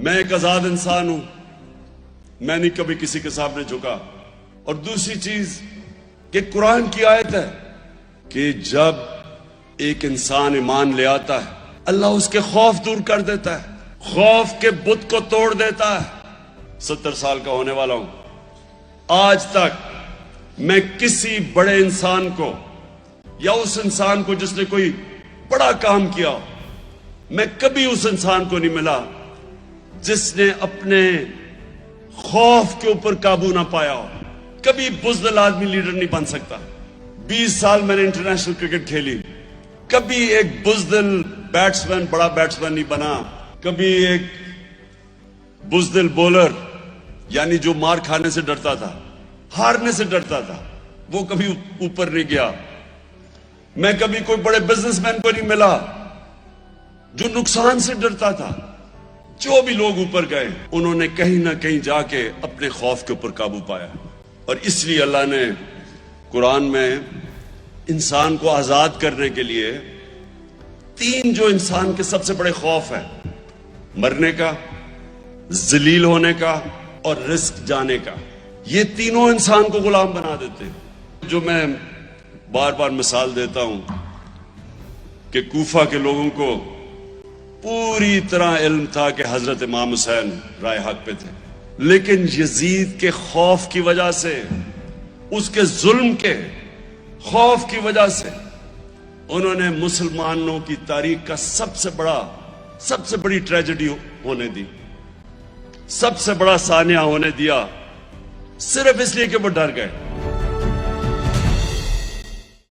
میں ایک آزاد انسان ہوں، میں نہیں کبھی کسی کے سامنے جھکا۔ اور دوسری چیز کہ قرآن کی آیت ہے کہ جب ایک انسان ایمان لے آتا ہے اللہ اس کے خوف دور کر دیتا ہے، خوف کے بت کو توڑ دیتا ہے۔ 70 سال کا ہونے والا ہوں، آج تک میں کسی بڑے انسان کو یا اس انسان کو جس نے کوئی بڑا کام کیا ہو، میں کبھی اس انسان کو نہیں ملا جس نے اپنے خوف کے اوپر قابو نہ پایا ہو۔ کبھی بزدل آدمی لیڈر نہیں بن سکتا۔ 20 سال میں نے انٹرنیشنل کرکٹ کھیلی، کبھی ایک بزدل بیٹسمین بڑا بیٹسمین نہیں بنا، کبھی ایک بزدل بولر یعنی جو مار کھانے سے ڈرتا تھا، ہارنے سے ڈرتا تھا، وہ کبھی اوپر نہیں گیا۔ میں کبھی کوئی بڑے بزنس مین کو نہیں ملا جو نقصان سے ڈرتا تھا۔ جو بھی لوگ اوپر گئے انہوں نے کہیں نہ کہیں جا کے اپنے خوف کے اوپر قابو پایا، اور اس لیے اللہ نے قرآن میں انسان کو آزاد کرنے کے لیے 3 جو انسان کے سب سے بڑے خوف ہیں، مرنے کا، ذلیل ہونے کا اور رزق جانے کا، یہ تینوں انسان کو غلام بنا دیتے ہیں۔ جو میں بار بار مثال دیتا ہوں کہ کوفہ کے لوگوں کو پوری طرح علم تھا کہ حضرت امام حسین رائے حق پہ تھے، لیکن یزید کے خوف کی وجہ سے، اس کے ظلم کے خوف کی وجہ سے انہوں نے مسلمانوں کی تاریخ کا سب سے بڑی ٹریجڈی ہونے دی، سب سے بڑا سانحہ ہونے دیا، صرف اس لیے کہ وہ ڈر گئے۔